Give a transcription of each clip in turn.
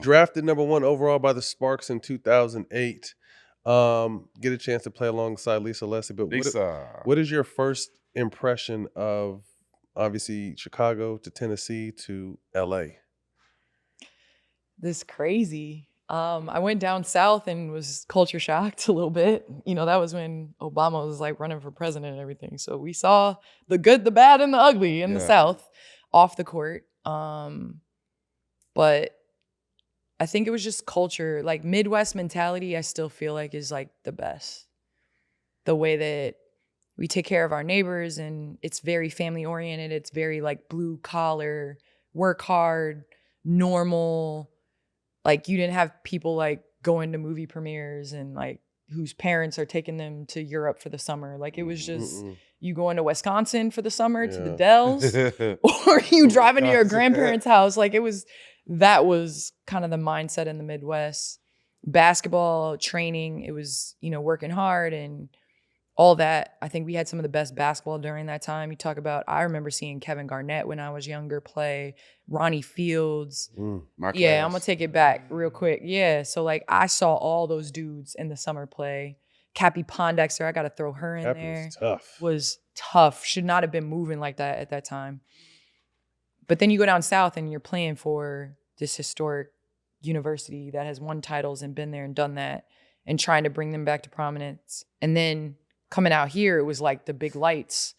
Drafted number 1 overall by the Sparks in 2008. Get a chance to play alongside Lisa Leslie. But what is your first impression of, obviously, Chicago to Tennessee to LA? This crazy. I went down south and was culture shocked a little bit. You know, that was when Obama was like running for president and everything. So we saw the good, the bad, and the ugly in the South off the court. But I think it was just culture, like Midwest mentality, I still feel like is like the best. The way that we take care of our neighbors, and it's very family oriented. It's very like blue collar, work hard, normal. Like you didn't have people like going to movie premieres and like whose parents are taking them to Europe for the summer. Like it was just you going to Wisconsin for the summer to the Dells or you driving to your grandparents' house. Like that was kind of the mindset in the Midwest. Basketball training, it was, working hard and all that. I think we had some of the best basketball during that time. You talk about, I remember seeing Kevin Garnett when I was younger play, Ronnie Fields. Yeah, I'm going to take it back real quick. Yeah, so like I saw all those dudes in the summer play. Cappy Pondexter, I got to throw her in Cappy there. Was tough. Should not have been moving like that at that time. But then you go down south and you're playing for this historic university that has won titles and been there and done that and trying to bring them back to prominence. And then coming out here, it was like the big lights.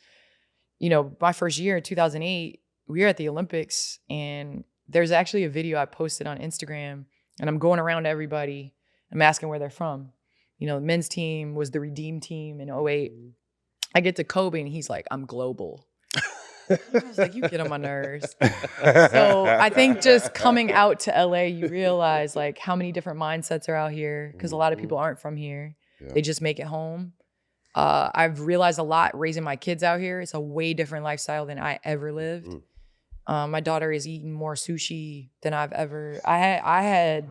My first year in 2008, we were at the Olympics, and there's actually a video I posted on Instagram, and I'm going around to everybody. I'm asking where they're from. The men's team was the Redeem team in 08. I get to Kobe, and he's like, I'm global. I was like, you get on my nerves. So I think just coming out to LA, you realize like how many different mindsets are out here because a lot of people aren't from here. Yeah. They just make it home. I've realized a lot raising my kids out here. It's a way different lifestyle than I ever lived. My daughter is eating more sushi than I've ever. I had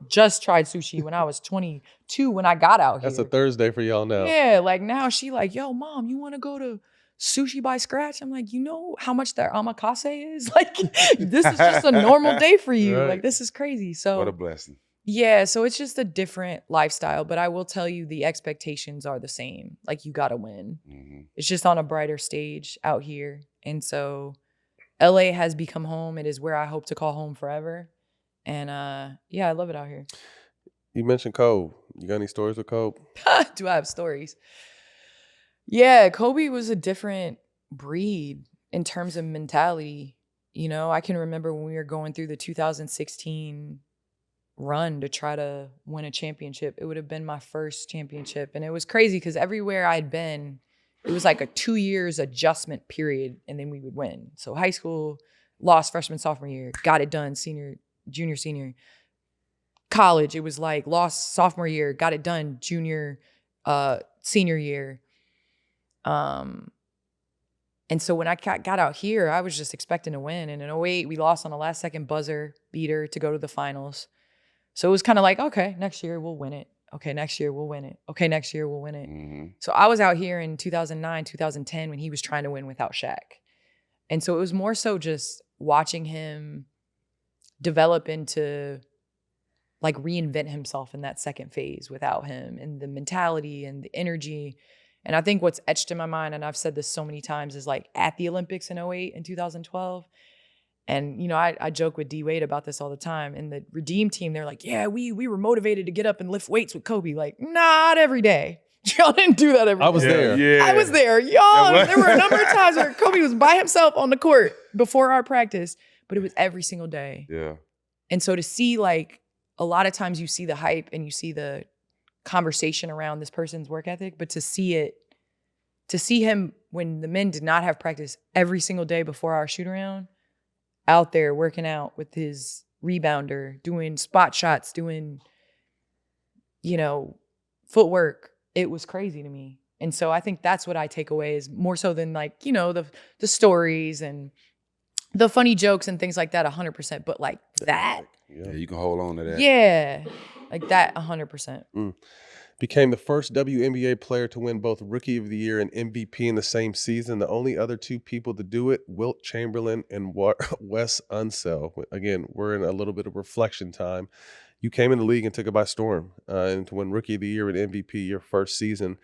just tried sushi when I was 22 when I got out here. That's a Thursday for y'all now. Yeah, like now she like, yo, mom, you want to go to Sushi by Scratch? I'm like, you know how much their omakase is? Like, this is just a normal day for you. Right. Like, this is crazy. So what a blessing. Yeah, so it's just a different lifestyle, but I will tell you the expectations are the same. Like you got to win. It's just on a brighter stage out here. And so LA has become home. It is where I hope to call home forever. And I love it out here. You mentioned Kobe. You got any stories with Kobe? Do I have stories? Yeah, Kobe was a different breed in terms of mentality. I can remember when we were going through the 2016 run to try to win a championship. It would have been my first championship. And it was crazy because everywhere I'd been, it was like a 2 years adjustment period and then we would win. So high school, lost freshman, sophomore year, got it done, junior, senior. College, it was like lost sophomore year, got it done, junior, senior year. And so when I got out here, I was just expecting to win. And in 08, we lost on a last second buzzer beater to go to the finals. So it was kind of like, okay, next year we'll win it. Okay, next year we'll win it. Okay, next year we'll win it. So I was out here in 2009, 2010 when he was trying to win without Shaq. And so it was more so just watching him develop into like reinvent himself in that second phase without him and the mentality and the energy. And I think what's etched in my mind, and I've said this so many times, is like at the Olympics in 08 and 2012. And, I joke with D Wade about this all the time. And the Redeem team, they're like, yeah, we were motivated to get up and lift weights with Kobe. Like, not every day. Y'all didn't do that every day. I was there. Yeah. I was there. Y'all, there were a number of times where Kobe was by himself on the court before our practice, but it was every single day. Yeah. And so to see like, a lot of times you see the hype and you see the conversation around this person's work ethic, but to see him when the men did not have practice every single day before our shoot around, out there working out with his rebounder, doing spot shots, doing, footwork, it was crazy to me. And so I think that's what I take away is more so than like, the stories and the funny jokes and things like that, 100%. But like that, yeah, you can hold on to that. Yeah, like that, 100%. Became the first WNBA player to win both Rookie of the Year and MVP in the same season. The only other two people to do it, Wilt Chamberlain and Wes Unseld. Again, we're in a little bit of reflection time. You came in the league and took it by storm, and to win Rookie of the Year and MVP your first season.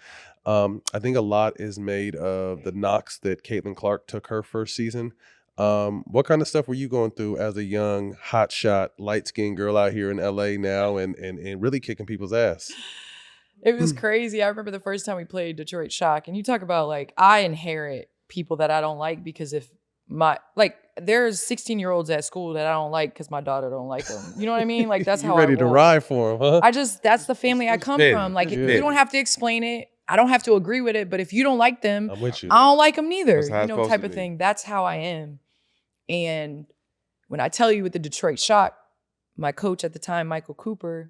I think a lot is made of the knocks that Caitlin Clark took her first season. What kind of stuff were you going through as a young, hotshot, light-skinned girl out here in LA now and really kicking people's ass? It was crazy. I remember the first time we played Detroit Shock, and you talk about like I inherit people that I don't like because if there's 16-year-olds at school that I don't like because my daughter don't like them. You know what I mean? Like that's how ready to ride for them, huh? That's the family I come from. Like you don't have to explain it. I don't have to agree with it. But if you don't like them, I'm with you. I don't like them neither. You know, type of thing. That's how I am. And when I tell you with the Detroit Shock, my coach at the time, Michael Cooper,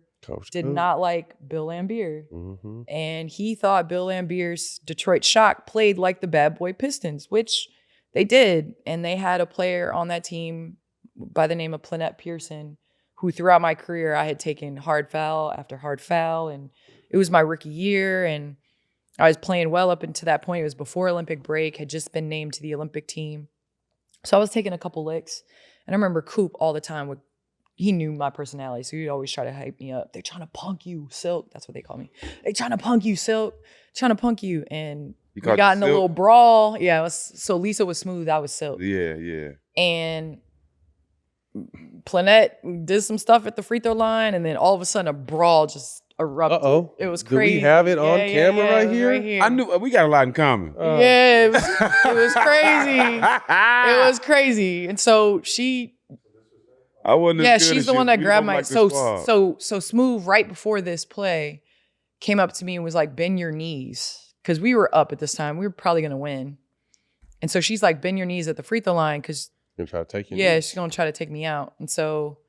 did not like Bill Laimbeer. Mm-hmm. And he thought Bill Laimbeer's Detroit Shock played like the Bad Boy Pistons, which they did. And they had a player on that team by the name of Plannette Pearson, who throughout my career, I had taken hard foul after hard foul. And it was my rookie year. And I was playing well up until that point. It was before Olympic break, had just been named to the Olympic team. So I was taking a couple licks. And I remember Coop all the time he knew my personality, so he'd always try to hype me up. They're trying to punk you, Silk. That's what they call me. They trying to punk you, Silk. Trying to punk you. And we got in a little brawl. Yeah, so Lisa was Smooth, I was Silk. Yeah. And Plannette did some stuff at the free throw line, and then all of a sudden a brawl just erupted. Uh-oh. It was crazy. Do we have it on camera right here? I knew we got a lot in common. Yeah, it was crazy. It was crazy. And so I wasn't. Yeah, she's the one that grabbed my. So Smooth right before this play came up to me and was like, "Bend your knees," because we were up at this time. We were probably gonna win, and so she's like, "Bend your knees at the free throw line," because she's gonna try to take me out. And so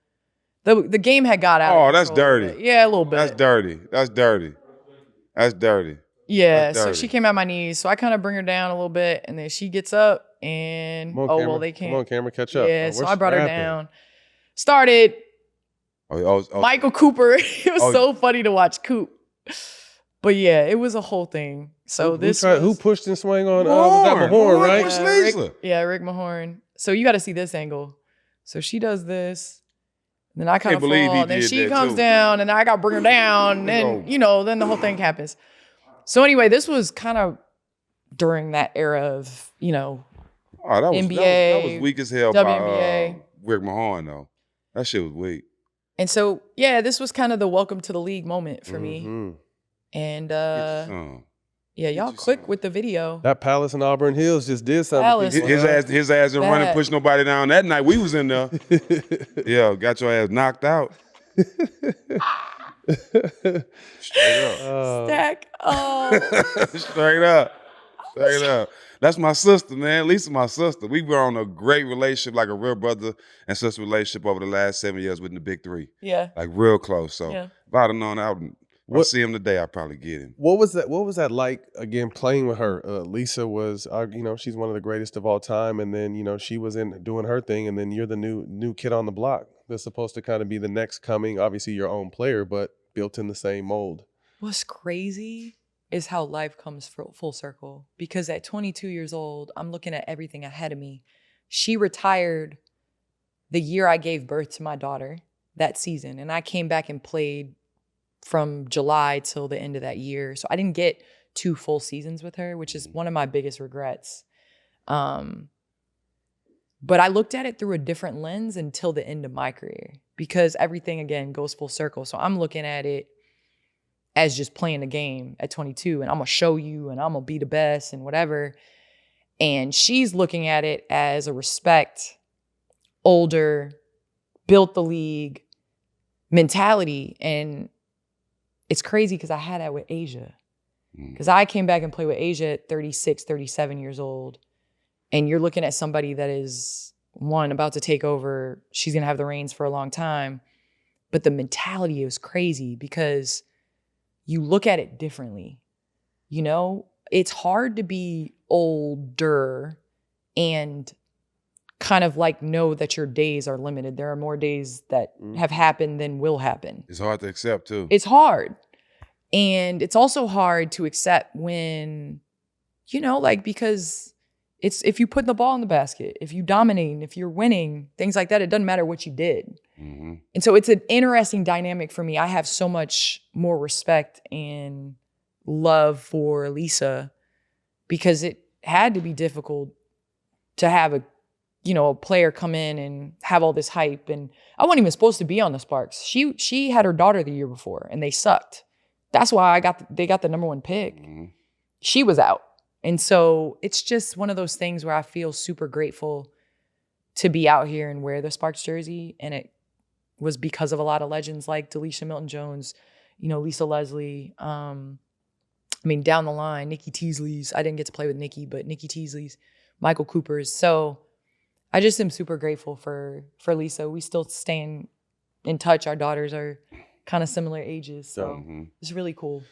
the game had got out. Oh, that's dirty. Yeah, a little bit. That's dirty. Yeah, so she came at my knees, so I kind of bring her down a little bit, and then she gets up, and they can't. Come on, camera, catch up. Yeah, so I brought her down. Started Michael Cooper. It was so funny to watch Coop. But yeah, it was a whole thing. So who pushed and swung on Mahorn, right? Rick Mahorn. So you got to see this angle. So she does this, and then I kind of fall, and then she comes down, and I got to bring her down, and then the whole thing happens. So anyway, this was kind of during that era of NBA. That was weak as hell. WNBA. By Rick Mahorn though. That shit was weak. And so, yeah, this was kind of the welcome to the league moment for me. And y'all quick with the video. That Palace in Auburn Hills just did something. His ass didn't run and push nobody down that night. We was in there. Yeah, got your ass knocked out. Straight up. Stack. Straight up. That's my sister, man. Lisa, my sister. We were on a great relationship, like a real brother and sister relationship over the last 7 years with the big three. Yeah. Like real close. So if I'd have known I see him today, I'd probably get him. What was that like, again, playing with her? Lisa was, she's one of the greatest of all time. And then, she was in doing her thing. And then you're the new kid on the block that's supposed to kind of be the next coming, obviously your own player, but built in the same mold. What's crazy is how life comes full circle. Because at 22 years old, I'm looking at everything ahead of me. She retired the year I gave birth to my daughter that season. And I came back and played from July till the end of that year. So I didn't get 2 full seasons with her, which is one of my biggest regrets. But I looked at it through a different lens until the end of my career because everything, again, goes full circle. So I'm looking at it as just playing the game at 22 and I'm going to show you and I'm going to be the best and whatever. And she's looking at it as a respect, older, built the league mentality. And it's crazy because I had that with Asia. Because I came back and played with Asia at 36, 37 years old. And you're looking at somebody that is, one, about to take over. She's going to have the reins for a long time. But the mentality is crazy because you look at it differently. It's hard to be older and kind of like know that your days are limited. There are more days that have happened than will happen. It's hard to accept too. It's hard. And it's also hard to accept when, you know, like, because it's, if you put the ball in the basket, if you dominate, if you're winning, things like that, it doesn't matter what you did. Mm-hmm. And so it's an interesting dynamic for me. I have so much more respect and love for Lisa because it had to be difficult to have a, you know, a player come in and have all this hype. And I wasn't even supposed to be on the Sparks. She had her daughter the year before and they sucked. That's why they got the number 1 pick. Mm-hmm. She was out. And so it's just one of those things where I feel super grateful to be out here and wear the Sparks jersey. And it was because of a lot of legends like Delisha Milton-Jones, you know, Lisa Leslie. I mean, down the line, Nikki Teasley's. I didn't get to play with Nikki, but Nikki Teasley's, Michael Cooper's. So I just am super grateful for Lisa. We still stay in touch. Our daughters are kind of similar ages. So it's really cool.